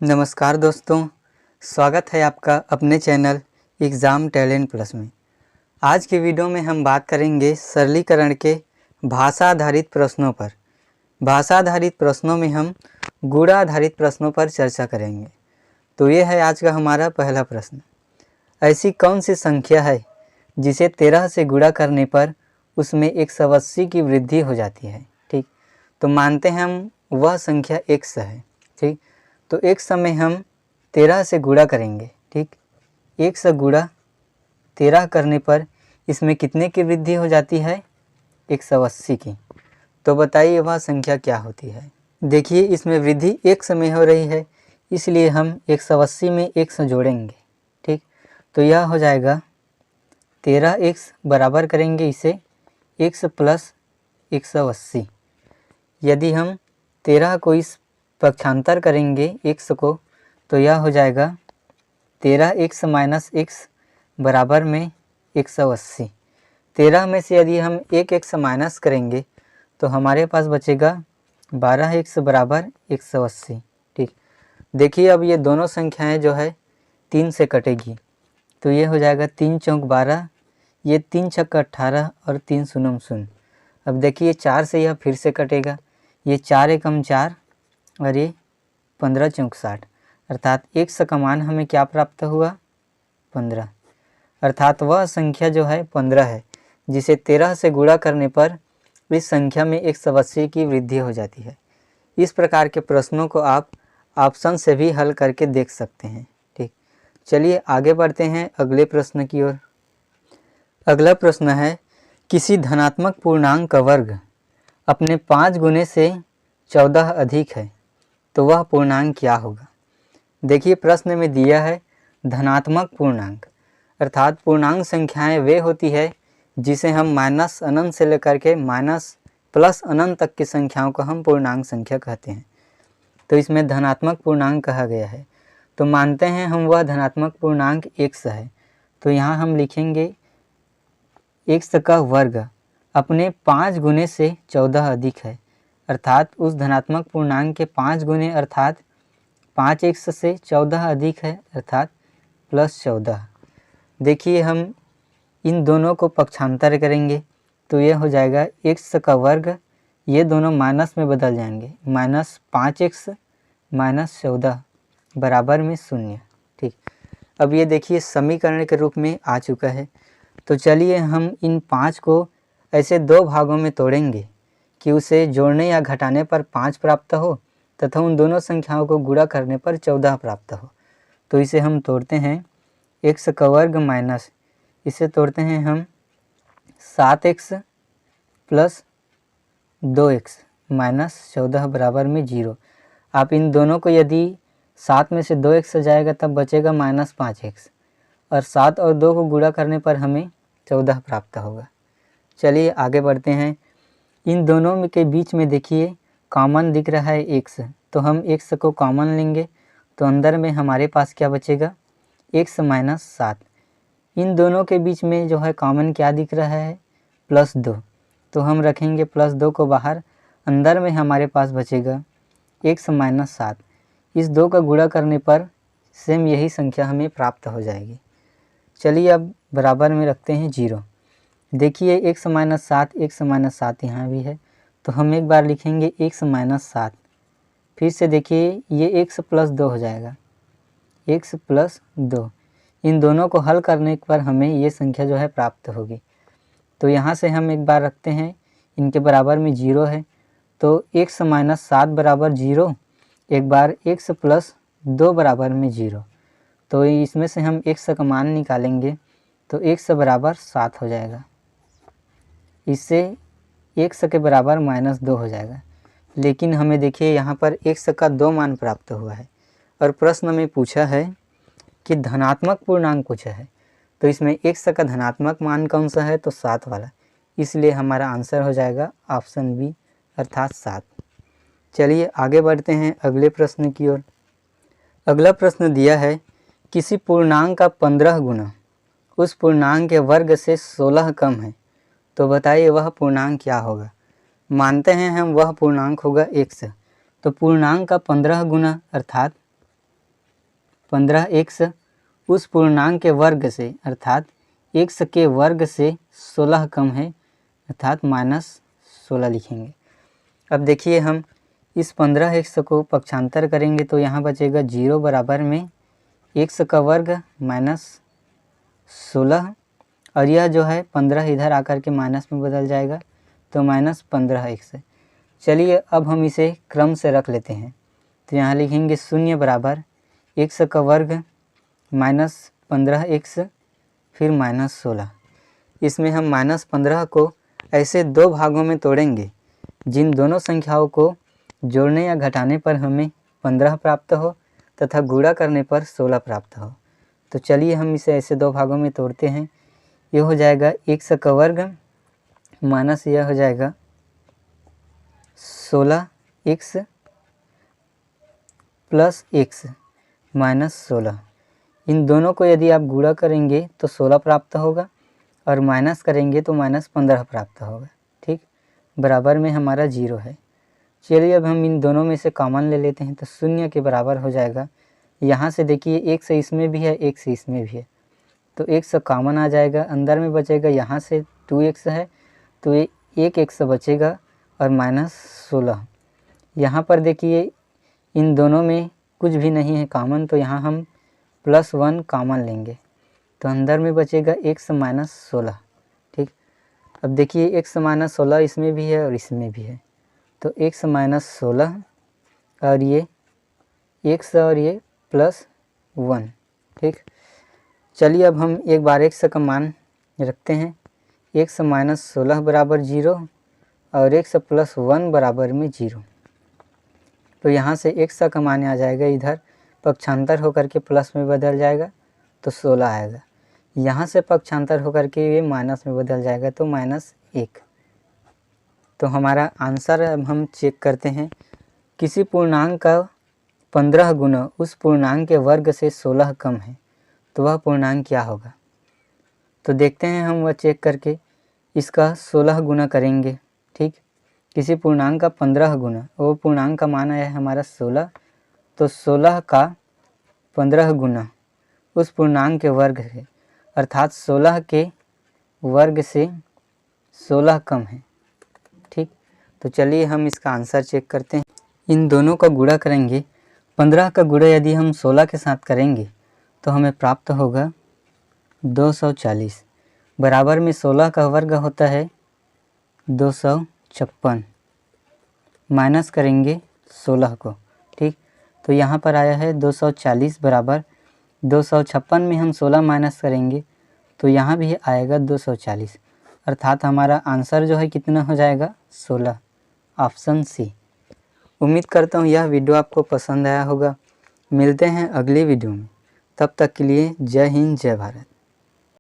नमस्कार दोस्तों, स्वागत है आपका अपने चैनल एग्ज़ाम टैलेंट प्लस में। आज की वीडियो में हम बात करेंगे सरलीकरण के भाषा आधारित प्रश्नों पर। भाषा आधारित प्रश्नों में हम गुणा आधारित प्रश्नों पर चर्चा करेंगे। तो ये है आज का हमारा पहला प्रश्न। ऐसी कौन सी संख्या है जिसे 13 से गुणा करने पर उसमें 180 की वृद्धि हो जाती है? ठीक, तो मानते हैं हम वह संख्या x है। ठीक, तो x में हम 13 से गुणा करेंगे। ठीक, 1 से गुणा 13 करने पर इसमें कितने की वृद्धि हो जाती है? 180 की। तो बताइए वह संख्या क्या होती है? देखिए, इसमें वृद्धि x में हो रही है, इसलिए हम 180 में x जोड़ेंगे। ठीक, तो यह हो जाएगा 13x बराबर करेंगे इसे x प्लस 180। यदि हम 13 को इस पक्षांतर करेंगे x को, तो यह हो जाएगा 13x माइनस x बराबर में 180। 13 में से यदि हम 1x माइनस करेंगे तो हमारे पास बचेगा 12x बराबर 180। ठीक, देखिए अब ये दोनों संख्याएं जो है 3 से कटेगी, तो ये हो जाएगा 3 चौक 12, ये 3 छक्का 18 और 3 शून्य शून्य। अब देखिए 4 से यह फिर से कटेगा, ये 4 एकम 4 और ये 15 चौक 60, अर्थात x का मान हमें क्या प्राप्त हुआ? 15। अर्थात वह संख्या जो है 15 है जिसे 13 से गुणा करने पर इस संख्या में 180 की वृद्धि हो जाती है। इस प्रकार के प्रश्नों को आप ऑप्शन से भी हल करके देख सकते हैं। ठीक, चलिए आगे बढ़ते हैं अगले प्रश्न की ओर। अगला प्रश्न है, किसी धनात्मक पूर्णांक का वर्ग अपने 5 गुने से 14 अधिक है, तो वह पूर्णांक क्या होगा? देखिए प्रश्न में दिया है धनात्मक पूर्णांक, अर्थात पूर्णांक संख्याएं वे होती है जिसे हम माइनस अनंत से लेकर के माइनस प्लस अनंत तक की संख्याओं को हम पूर्णांक संख्या कहते हैं। तो इसमें धनात्मक पूर्णांक कहा गया है, तो मानते हैं हम वह धनात्मक पूर्णांक x है। तो यहाँ हम लिखेंगे x का वर्ग अपने 5 गुने से 14 अधिक है, अर्थात उस धनात्मक पूर्णांक के 5 गुने अर्थात 5x से 14 अधिक है, अर्थात प्लस 14। देखिए हम इन दोनों को पक्षांतर करेंगे तो ये हो जाएगा x का वर्ग, ये दोनों माइनस में बदल जाएंगे, माइनस 5x माइनस 14 बराबर में 0। ठीक, अब ये देखिए समीकरण के रूप में आ चुका है। तो चलिए हम इन 5 को ऐसे दो भागों में तोड़ेंगे कि उसे जोड़ने या घटाने पर 5 प्राप्त हो तथा उन दोनों संख्याओं को गुणा करने पर 14 प्राप्त हो। तो इसे हम तोड़ते हैं x का वर्ग माइनस, इसे तोड़ते हैं हम 7x प्लस 2x माइनस 14 बराबर में 0। आप इन दोनों को यदि 7 में से 2x से जाएगा तब बचेगा माइनस 5x, और 7 और 2 को गुणा करने पर हमें 14 प्राप्त होगा। चलिए आगे बढ़ते हैं। इन दोनों के बीच में देखिए कॉमन दिख रहा है x, तो हम x को कॉमन लेंगे तो अंदर में हमारे पास क्या बचेगा? x minus 7। इन दोनों के बीच में जो है कॉमन क्या दिख रहा है? प्लस 2, तो हम रखेंगे प्लस 2 को बाहर, अंदर में हमारे पास बचेगा x माइनस 7। इस 2 का गुणा करने पर सेम यही संख्या हमें प्राप्त हो जाएगी। चलिए अब बराबर में रखते हैं 0। देखिए x माइनस 7 यहाँ भी है, तो हम एक बार लिखेंगे x माइनस 7, फिर से देखिए ये x प्लस 2 हो जाएगा, x प्लस 2। इन दोनों को हल करने पर हमें ये संख्या जो है प्राप्त होगी। तो यहाँ से हम एक बार रखते हैं, इनके बराबर में 0 है, तो x माइनस 7 बराबर 0, एक बार x प्लस 2 बराबर में 0। तो इसमें से हम x का मान निकालेंगे तो x बराबर 7 हो जाएगा, इससे x के बराबर माइनस 2 हो जाएगा। लेकिन हमें देखिए यहाँ पर x का 2 मान प्राप्त हुआ है और प्रश्न में पूछा है कि धनात्मक पूर्णांक पूछा है, तो इसमें x का धनात्मक मान कौन सा है? तो 7 वाला, इसलिए हमारा आंसर हो जाएगा ऑप्शन बी अर्थात 7। चलिए आगे बढ़ते हैं अगले प्रश्न की ओर। अगला प्रश्न दिया है, किसी पूर्णांक का 15 गुना उस पूर्णांक के वर्ग से 16 कम है, तो बताइए वह पूर्णांक क्या होगा? मानते हैं हम वह पूर्णांक होगा x, तो पूर्णांक का 15 गुना अर्थात 15x उस पूर्णांक के वर्ग से, अर्थात x के वर्ग से 16 कम है, अर्थात -16 लिखेंगे। अब देखिए हम इस 15x को पक्षांतर करेंगे तो यहाँ बचेगा 0 बराबर में x का वर्ग -16, और यह जो है 15 इधर आकर के माइनस में बदल जाएगा तो -15x। चलिए अब हम इसे क्रम से रख लेते हैं। तो यहाँ लिखेंगे 0 बराबर x का वर्ग -15x फिर -16। इसमें हम -15 को ऐसे दो भागों में तोड़ेंगे जिन दोनों संख्याओं को जोड़ने या घटाने पर हमें 15 प्राप्त हो तथा गुणा करने पर 16 प्राप्त हो। तो चलिए हम इसे ऐसे दो भागों में तोड़ते हैं। ये हो जाएगा x का वर्ग माइनस यह हो जाएगा 16x प्लस x -16। इन दोनों को यदि आप गुणा करेंगे तो 16 प्राप्त होगा और माइनस करेंगे तो -15 प्राप्त होगा। ठीक, बराबर में हमारा 0 है। चलिए अब हम इन दोनों में से कॉमन ले लेते हैं तो 0 के बराबर हो जाएगा। यहाँ से देखिए x इसमें भी है, x इसमें भी है, तो x कॉमन आ जाएगा। अंदर में बचेगा यहाँ से 2x है तो ये 1x बचेगा और -16। यहाँ पर देखिए इन दोनों में कुछ भी नहीं है कॉमन, तो यहाँ हम +1 कॉमन लेंगे तो अंदर में बचेगा x -16। ठीक, अब देखिए x -16 इसमें भी है और इसमें भी है, तो x -16 और ये x और ये +1। ठीक, चलिए अब हम एक बार x का मान रखते हैं। x -16 बराबर 0 और x +1 बराबर में 0। तो यहाँ से x का मान आ जाएगा, इधर पक्षांतर होकर के प्लस में बदल जाएगा तो 16 आएगा। यहाँ से पक्षांतर होकर के ये माइनस में बदल जाएगा तो -1। तो हमारा आंसर अब हम चेक करते हैं। किसी पूर्णांक का 15 गुना उस पूर्णांक के वर्ग से 16 कम है तो वह पूर्णांक क्या होगा। तो देखते हैं हम वह चेक करके। इसका 16 गुना करेंगे। ठीक, किसी पूर्णांक का 15 गुना, वो पूर्णांक का मान आया है हमारा 16, तो 16 का 15 गुना उस पूर्णांक के वर्ग है, अर्थात 16 के वर्ग से 16 कम है। ठीक, तो चलिए हम इसका आंसर चेक करते हैं। इन दोनों का गुणा करेंगे। 15 का गुणा यदि हम 16 के साथ करेंगे तो हमें प्राप्त होगा 240, बराबर में 16 का वर्ग होता है 256, माइनस करेंगे 16 को। ठीक, तो यहाँ पर आया है 240 बराबर 256 में हम 16 माइनस करेंगे तो यहाँ भी आएगा 240, अर्थात हमारा आंसर जो है कितना हो जाएगा 16, ऑप्शन सी। उम्मीद करता हूँ यह वीडियो आपको पसंद आया होगा। मिलते हैं अगली वीडियो में, तब तक के लिए जय हिंद जय भारत।